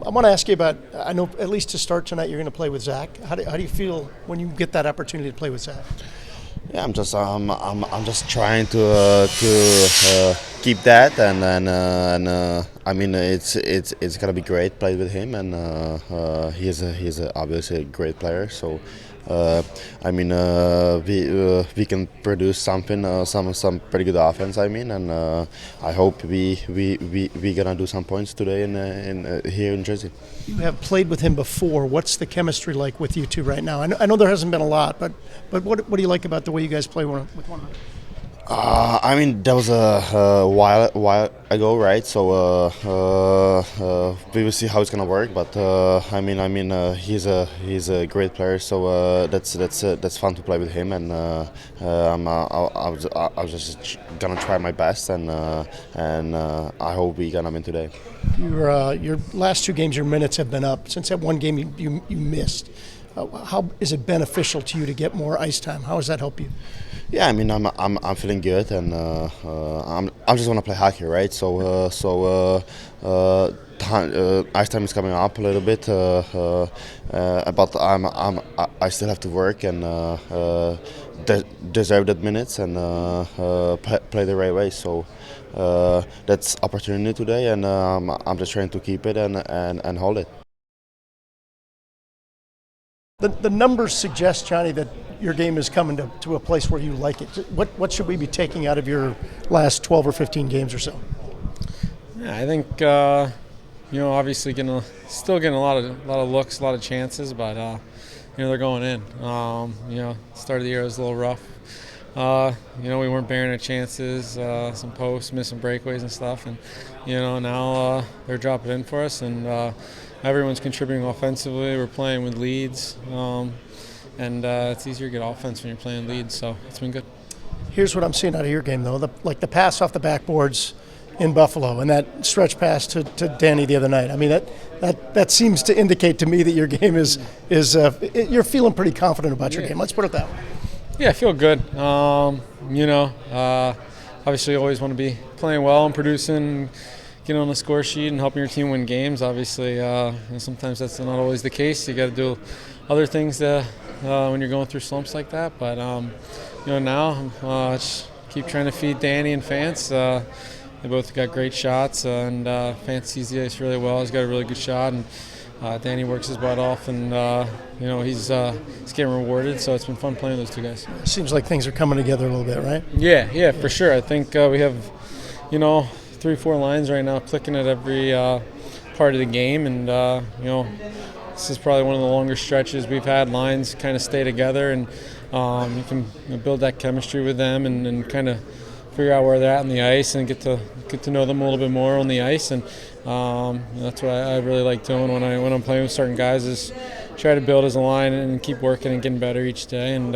I want to ask you about, I know at least to start tonight you're going to play with Zach. How do you feel when you get that opportunity to play with Zach? Yeah, I'm just trying to keep that, and I mean it's gonna be great playing with him, and he's obviously a great player. So uh, I mean we can produce something, some pretty good offense. I mean, and I hope we gonna do some points today in here in Jersey. You have played with him before. What's the chemistry like with you two right now? I know there hasn't been a lot, but what do you like about the way you guys play with one another? I mean, that was a while ago, right? So we will see how it's gonna work. But he's a great player, so that's fun to play with him. And I was just gonna try my best, and I hope we gonna win today. Your last two games, your minutes have been up. Since that one game you missed, how is it beneficial to you to get more ice time? How does that help you? Yeah, I mean, I'm feeling good, and I just want to play hockey, right? Ice time is coming up a little bit, but I still have to work and deserve that minutes and play the right way. So that's opportunity today, and I'm just trying to keep it and hold it. The numbers suggest, Johnny, that your game is coming to a place where you like it. What should we be taking out of your last 12 or 15 games or so? Yeah, I think obviously still getting a lot of looks, a lot of chances, but they're going in. Start of the year was a little rough. We weren't bearing our chances, some posts, missing breakaways and stuff, and now they're dropping in for us, and everyone's contributing offensively. We're playing with leads, and it's easier to get offense when you're playing leads, so it's been good. Here's what I'm seeing out of your game, though: the pass off the backboards in Buffalo, and that stretch pass to Danny the other night. I mean, that seems to indicate to me that your game is you're feeling pretty confident about your game. Let's put it that way. Yeah, I feel good. Obviously, you always want to be playing well and producing, get on the score sheet and helping your team win games. Obviously, sometimes that's not always the case. You got to do other things when you're going through slumps like that. But now just keep trying to feed Danny and Fance. They both got great shots, and Fance sees the ice really well. He's got a really good shot, and Danny works his butt off, and he's getting rewarded. So it's been fun playing those two guys. Seems like things are coming together a little bit, right? Yeah, for sure. I think we have 3-4 lines right now clicking at every part of the game, and this is probably one of the longer stretches we've had. Lines kind of stay together, and you can build that chemistry with them, and kind of figure out where they're at on the ice and get to know them a little bit more on the ice. And that's what I really like doing when I'm playing with certain guys, is try to build as a line and keep working and getting better each day, and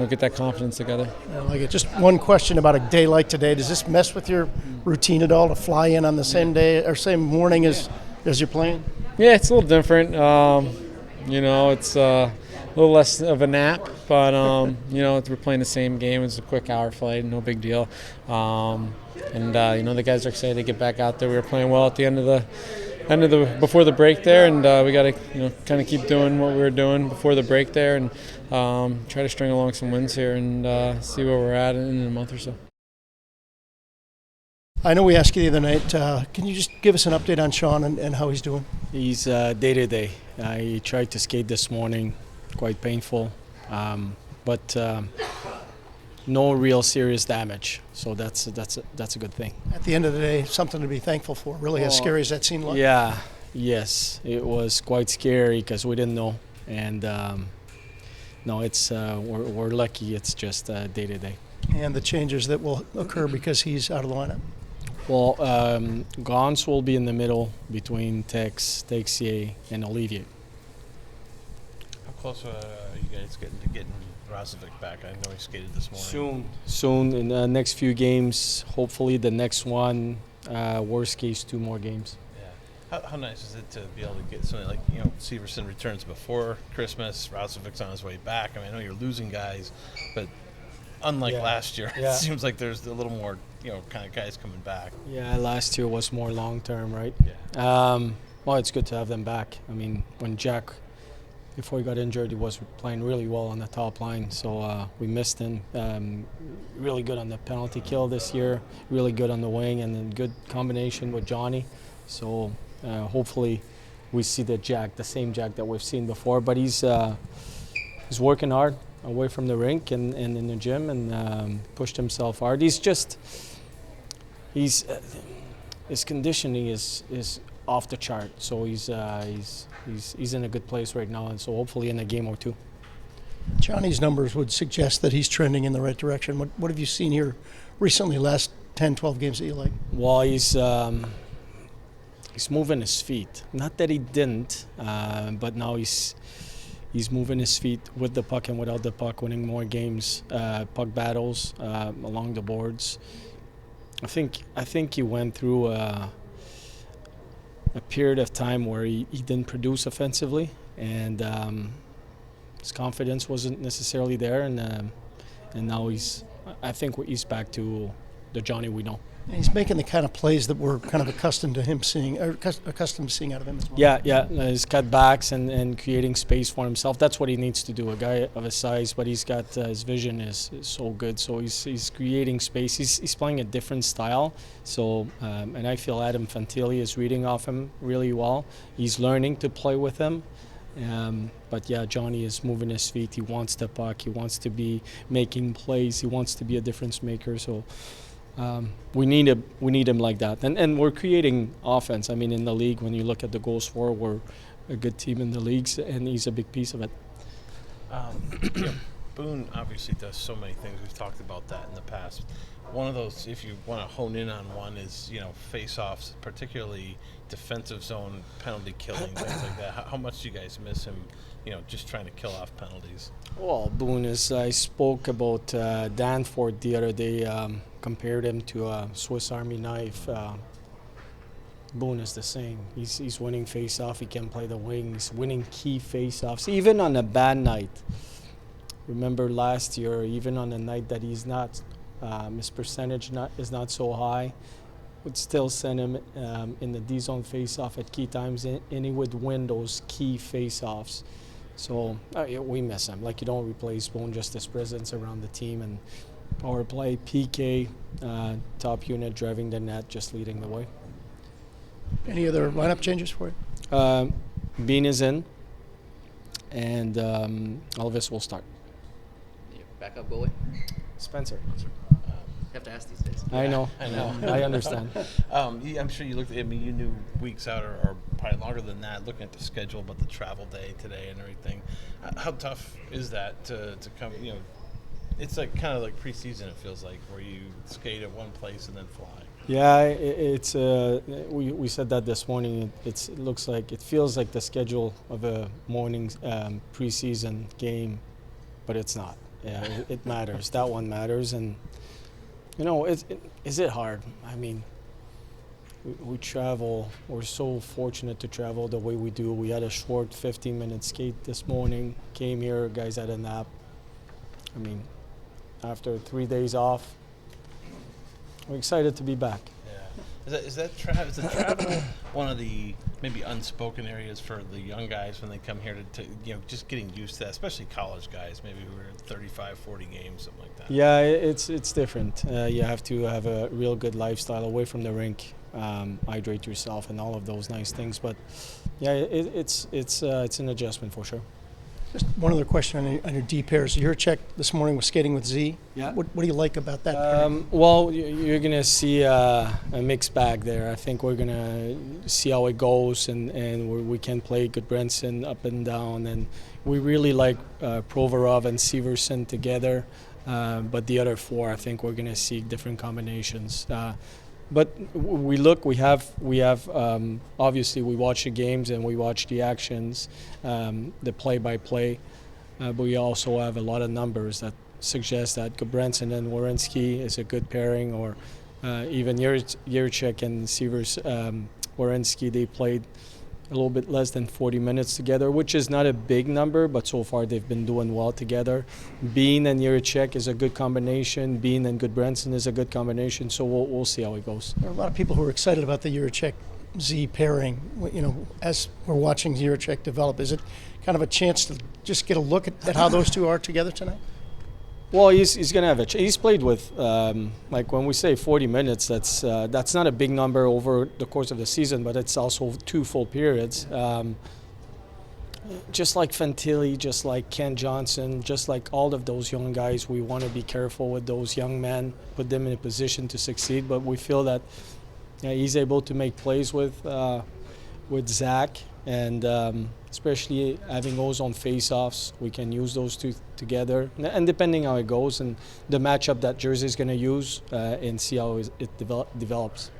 get that confidence together. I like it. Just one question about a day like today. Does this mess with your routine at all to fly in on the same day or same morning as you're playing? Yeah, it's a little different. It's a little less of a nap, but we're playing the same game. It's a quick hour flight, no big deal. The guys are excited to get back out there. We were playing well at the end of the before the break there, and we got to kind of keep doing what we were doing before the break there, and try to string along some wins here and see where we're at in a month or so. I know we asked you the other night. Can you just give us an update on Sean and how he's doing? He's day-to-day. He tried to skate this morning, quite painful, but no real serious damage. So that's a good thing. At the end of the day, something to be thankful for. Really, as scary as that seemed. Yeah, yes, it was quite scary because we didn't know, and no, it's we're lucky. It's just day-to-day. And the changes that will occur because he's out of the lineup. Well, Gons will be in the middle between Texier, and Olivier. How close are you guys getting Razovic back? I know he skated this morning. Soon. In the next few games, hopefully the next one, worst case, 2 more games. Yeah. How nice is it to be able to get something like, Severson returns before Christmas, Razovic's on his way back. I mean, I know you're losing guys, but unlike last year, it seems like there's a little more, kind of guys coming back. Yeah, last year was more long-term, right? Yeah. Well, it's good to have them back. I mean, when Jack, before he got injured, he was playing really well on the top line, so we missed him. Really good on the penalty kill this year, really good on the wing, and then good combination with Johnny. So hopefully we see the same Jack that we've seen before. But he's working hard away from the rink and in the gym, and pushed himself hard. His conditioning is off the chart, so he's in a good place right now, and so hopefully in a game or two. Johnny's numbers would suggest that he's trending in the right direction. What have you seen here recently, last 10, 12 games that you like? Well, he's moving his feet. Not that he didn't, but now he's moving his feet with the puck and without the puck, winning more games, puck battles along the boards. I think he went through a period of time where he didn't produce offensively, and his confidence wasn't necessarily there, and now I think he's back to the Johnny we know. And he's making the kind of plays that we're kind of accustomed to seeing out of him as well. Yeah, his cutbacks and creating space for himself. That's what he needs to do. A guy of his size, but he's got his vision is so good. So he's creating space. He's playing a different style. So and I feel Adam Fantilli is reading off him really well. He's learning to play with him. But yeah, Johnny is moving his feet. He wants the puck. He wants to be making plays. He wants to be a difference maker. So. We need him like that, and we're creating offense. I mean, in the league, when you look at the goals for, we're a good team in the leagues, and he's a big piece of it. Boone obviously does so many things. We've talked about that in the past. One of those, if you want to hone in on one, is face-offs, particularly defensive zone penalty killing, things like that. How much do you guys miss him? Just trying to kill off penalties. Well, Boone I spoke about Danforth the other day. Compared him to a Swiss Army knife. Boone is the same. He's winning face-off. He can play the wing. He's winning key face-offs, even on a bad night. Remember last year, even on a night that he's not, his percentage is not so high, would still send him in the D-zone face-off at key times, and he would win those key face-offs. So we miss him. Like, you don't replace Boone, just his presence around the team, and power play, PK, top unit, driving the net, just leading the way. Any other lineup changes for you? Bean is in, and Elvis will start. Backup goalie? Spencer. You have to ask these days. I know. I understand. I'm sure you looked at. I mean, you knew weeks out or probably longer than that, looking at the schedule, but the travel day today and everything. How tough is that to come? It's like kind of like preseason. It feels like, where you skate at one place and then fly. Yeah, it's we said that this morning. It feels like the schedule of a morning preseason game, but it's not. Yeah, it matters. That one matters, and is it hard? I mean, we travel. We're so fortunate to travel the way we do. We had a short 15-minute skate this morning. Came here, guys had a nap. I mean, after 3 days off, we're excited to be back. Yeah. Is the travel one of the maybe unspoken areas for the young guys when they come here to just getting used to that, especially college guys, maybe who are in 35, 40 games, something like that? Yeah, it's different. You have to have a real good lifestyle away from the rink, hydrate yourself, and all of those nice things. But yeah, it's an adjustment for sure. Just one other question on your D pairs. Jiricek this morning was skating with Z. Yeah. What do you like about that pair? Well, you're going to see a mixed bag there. I think we're going to see how it goes, and we can play Goodbranson up and down. And we really like Provorov and Severson together. But the other four, I think we're going to see different combinations. But we have obviously we watch the games and we watch the actions, the play-by-play, but we also have a lot of numbers that suggest that Goodbranson and Werenski is a good pairing, or even Jiricek and Severs, Werenski, they played a little bit less than 40 minutes together, which is not a big number, but so far they've been doing well together. Bean and Jiricek is a good combination. Bean and Goodbranson is a good combination, so we'll see how it goes. There are a lot of people who are excited about the Jiricek Z pairing, as we're watching Jiricek develop? Is it kind of a chance to just get a look at how those two are together tonight? Well, he's going to have he's played with, like when we say 40 minutes, that's not a big number over the course of the season, but it's also 2 full periods. Just like Fantilli, just like Ken Johnson, just like all of those young guys, we want to be careful with those young men, put them in a position to succeed. But we feel that he's able to make plays with Zach, and especially having those on face-offs, we can use those two together. And depending how it goes and the matchup that Jersey is going to use, and see how it develops.